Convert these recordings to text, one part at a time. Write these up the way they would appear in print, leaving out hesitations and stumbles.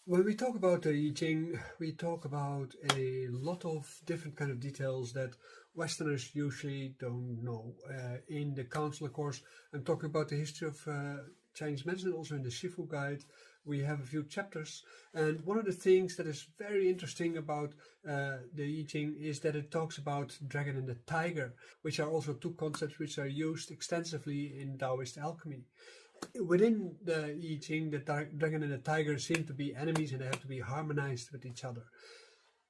When we talk about the I Ching, we talk about a lot of different kind of details that Westerners usually don't know. In the counselor course, I'm talking about the history of Chinese medicine. Also in the Shifu guide, we have a few chapters. And one of the things that is very interesting about the I Ching is that it talks about dragon and the tiger, which are also two concepts which are used extensively in Daoist alchemy. Within the I Ching, the dragon and the tiger seem to be enemies and they have to be harmonized with each other.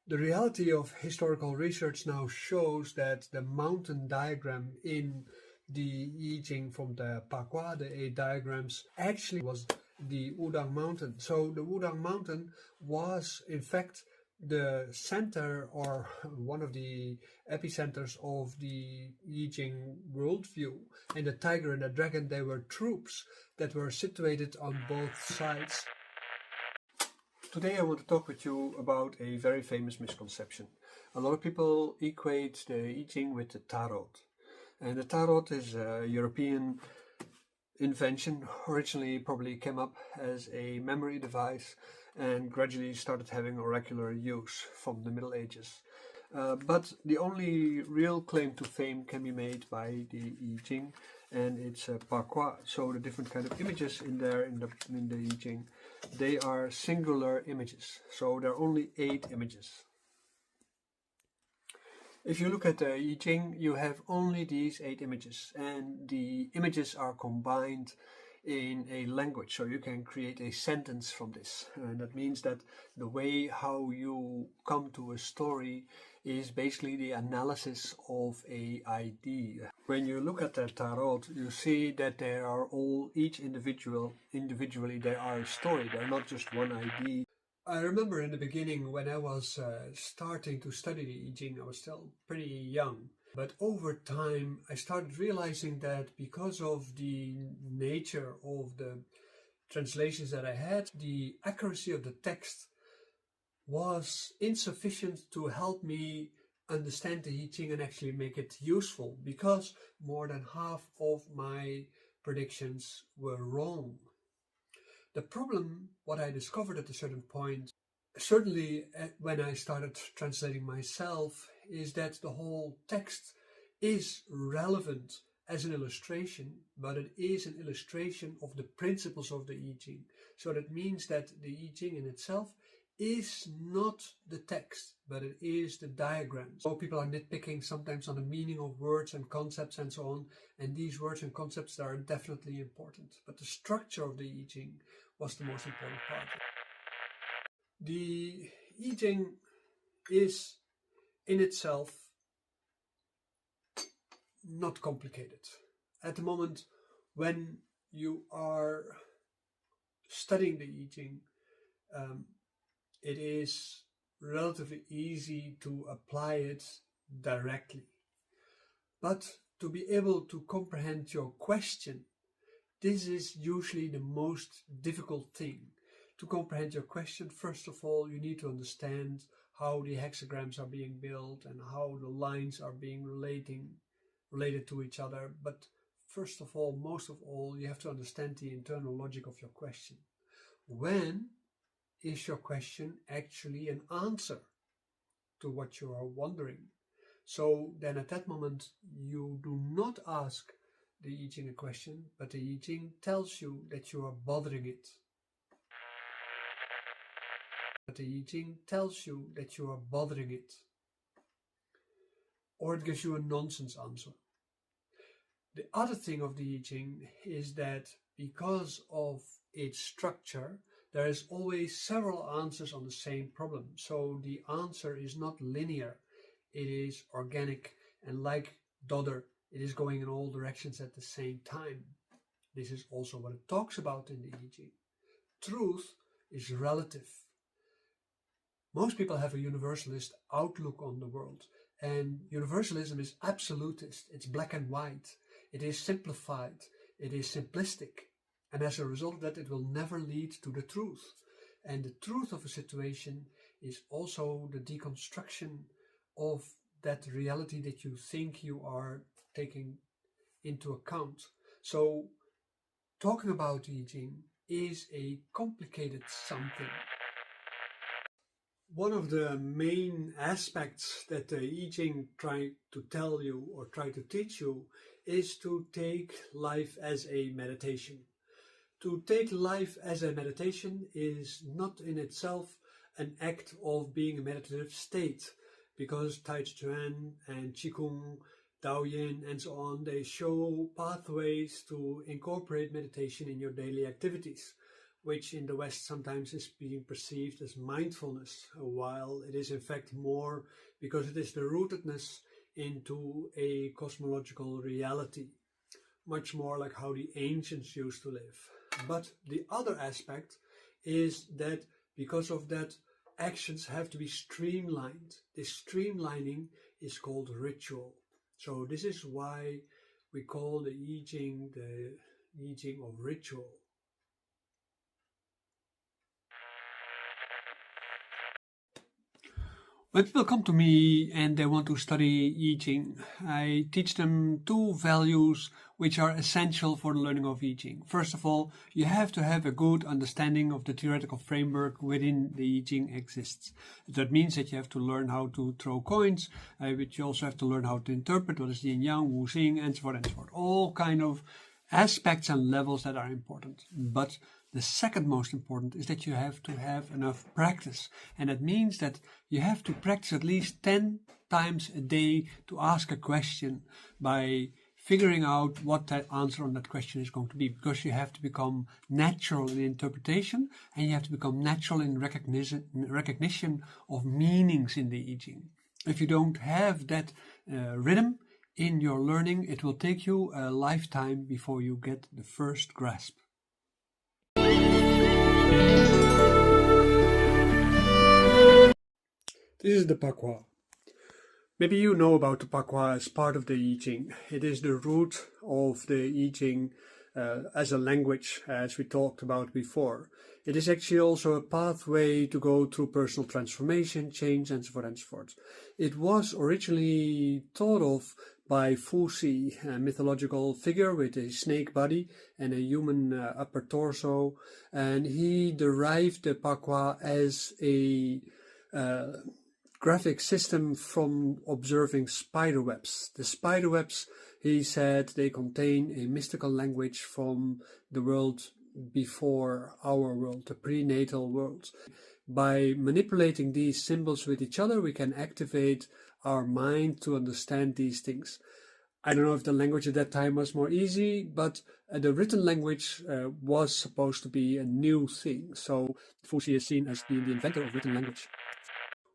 The reality of historical research now shows that the mountain diagram in the I Ching from the Pakwa, the 8 diagrams, actually was the Wudang Mountain. So the Wudang Mountain was in fact the center or one of the epicenters of the I Ching worldview, and the tiger and the dragon, they were troops that were situated on both sides. Today I want to talk with you about a very famous misconception. A lot of people equate the I Ching with the tarot. And the tarot is a European invention, originally probably came up as a memory device and gradually started having oracular use from the Middle Ages. But the only real claim to fame can be made by the I Ching, and it's Pakwa. So the different kind of images in there in the I Ching, they are singular images. So there are only 8 images. If you look at the I Ching, you have only these 8 images, and the images are combined in a language, so you can create a sentence from this. And that means that the way how you come to a story is basically the analysis of a idea. When you look at the tarot, you see that they are all, each individually, they are a story. They're not just one idea. I remember in the beginning when I was starting to study the I Ching, I was still pretty young. But over time, I started realizing that because of the nature of the translations that I had, the accuracy of the text was insufficient to help me understand the I Ching and actually make it useful, because more than half of my predictions were wrong. The problem, what I discovered at a certain point, certainly when I started translating myself, is that the whole text is relevant as an illustration, but it is an illustration of the principles of the I Ching. So that means that the I Ching in itself is not the text, but it is the diagram. So people are nitpicking sometimes on the meaning of words and concepts and so on, and these words and concepts are definitely important. But the structure of the I Ching was the most important part. The I Ching is in itself not complicated. At the moment when you are studying the I Ching, it is relatively easy to apply it directly. But to be able to comprehend your question, this is usually the most difficult thing. To comprehend your question, first of all, you need to understand how the hexagrams are being built and how the lines are being related to each other. But first of all, most of all, you have to understand the internal logic of your question. When is your question actually an answer to what you are wondering? So then at that moment, you do not ask the I Ching a question, but the I Ching tells you that you are bothering it. But the I Ching tells you that you are bothering it. Or it gives you a nonsense answer. The other thing of the I Ching is that because of its structure, there is always several answers on the same problem. So the answer is not linear, it is organic, and like Dodder, it is going in all directions at the same time. This is also what it talks about in the I Ching. Truth is relative. Most people have a universalist outlook on the world, and universalism is absolutist. It's black and white. It is simplified. It is simplistic. And as a result of that, it will never lead to the truth. And the truth of a situation is also the deconstruction of that reality that you think you are taking into account. So talking about the I Ching is a complicated something. One of the main aspects that the I Ching try to tell you or try to teach you is to take life as a meditation. To take life as a meditation is not in itself an act of being a meditative state, because Tai Chi Chuan and Qigong, Daoyin and so on, they show pathways to incorporate meditation in your daily activities, which in the West sometimes is being perceived as mindfulness, while it is in fact more because it is the rootedness into a cosmological reality, much more like how the ancients used to live. But the other aspect is that because of that, actions have to be streamlined. This streamlining is called ritual. So this is why we call the I Ching the I Ching of ritual. When people come to me and they want to study I Ching, I teach them two values which are essential for the learning of I Ching. First of all, you have to have a good understanding of the theoretical framework within the I Ching exists. That means that you have to learn how to throw coins, but you also have to learn how to interpret what is yin yang, wu xing, and so forth and so forth. All kind of aspects and levels that are important. But the second most important is that you have to have enough practice. And that means that you have to practice at least 10 times a day to ask a question by figuring out what that answer on that question is going to be. Because you have to become natural in interpretation and you have to become natural in recognition of meanings in the I Ching. If you don't have that rhythm in your learning, it will take you a lifetime before you get the first grasp. This is the Pakwa. Maybe you know about the Pakwa as part of the I Ching. It is the root of the I Ching as a language, as we talked about before. It is actually also a pathway to go through personal transformation, change, and so forth and so forth. It was originally thought of by Fu Si, a mythological figure with a snake body and a human upper torso, and he derived the Pakwa as a graphic system from observing spider webs. The spider webs, he said, they contain a mystical language from the world before our world, the prenatal world. By manipulating these symbols with each other, we can activate our mind to understand these things. I don't know if the language at that time was more easy, but the written language was supposed to be a new thing. So Fu Si is seen as being the inventor of written language.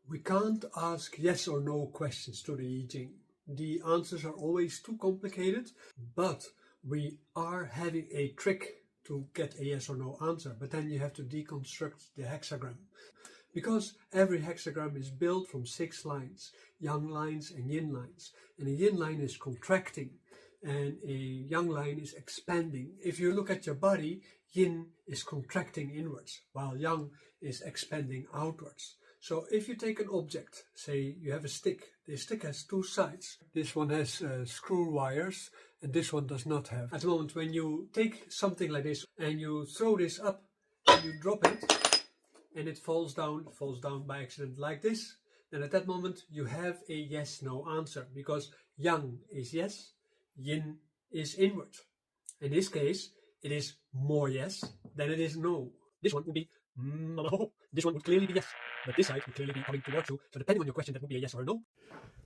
We can't ask yes or no questions to the I Ching. The answers are always too complicated, but we are having a trick to get a yes or no answer. But then you have to deconstruct the hexagram. Because every hexagram is built from 6 lines, yang lines and yin lines. And a yin line is contracting and a yang line is expanding. If you look at your body, yin is contracting inwards, while yang is expanding outwards. So if you take an object, say you have a stick, the stick has 2 sides. This one has screw wires and this one does not have. At the moment when you take something like this and you throw this up and you drop it and it falls down by accident like this, then at that moment you have a yes-no answer, because yang is yes, yin is inward. In this case, it is more yes than it is no. This one would be no. This one would clearly be yes, but this side would clearly be coming towards you. So depending on your question, that would be a yes or a no.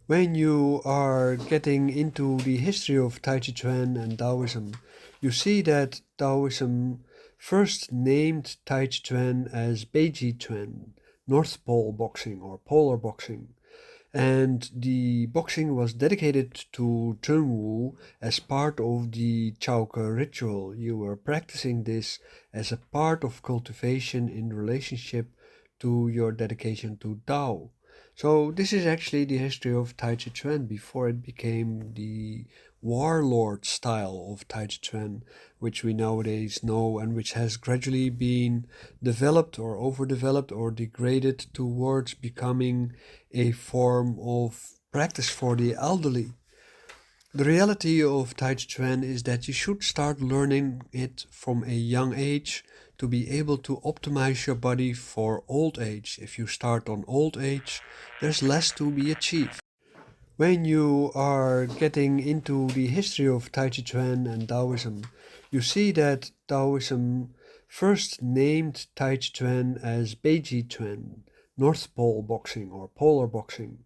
When you are getting into the history of Tai Chi Chuan and Taoism, you see that Taoism first named Tai Chi Chuan as Beiji Chuan, North Pole boxing or polar boxing. And the boxing was dedicated to Chunwu as part of the Chauke ritual. You were practicing this as a part of cultivation in relationship to your dedication to Tao. So this is actually the history of Tai Chi Chuan before it became the warlord style of Tai Chi Chuan, which we nowadays know and which has gradually been developed or overdeveloped or degraded towards becoming a form of practice for the elderly. The reality of Tai Chi Chuan is that you should start learning it from a young age to be able to optimize your body for old age. If you start on old age, there's less to be achieved. When you are getting into the history of Tai Chi Chuan and Taoism, you see that Taoism first named Tai Chi Chuan as Beiji Chuan, North Pole boxing or polar boxing.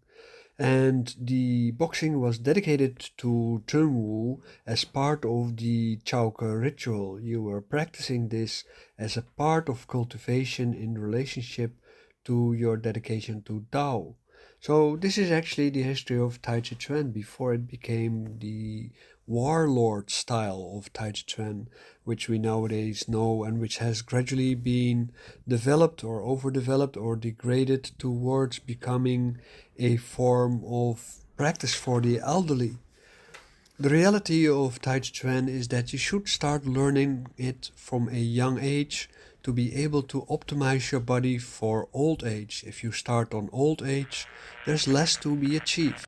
And the boxing was dedicated to Chunwu as part of the Chauke ritual. You were practicing this as a part of cultivation in relationship to your dedication to Tao. So this is actually the history of Tai Chi Chuan before it became the warlord style of Tai Chi Chuan, which we nowadays know and which has gradually been developed or overdeveloped or degraded towards becoming a form of practice for the elderly. The reality of Tai Chi Chuan is that you should start learning it from a young age to be able to optimize your body for old age. If you start on old age, there's less to be achieved.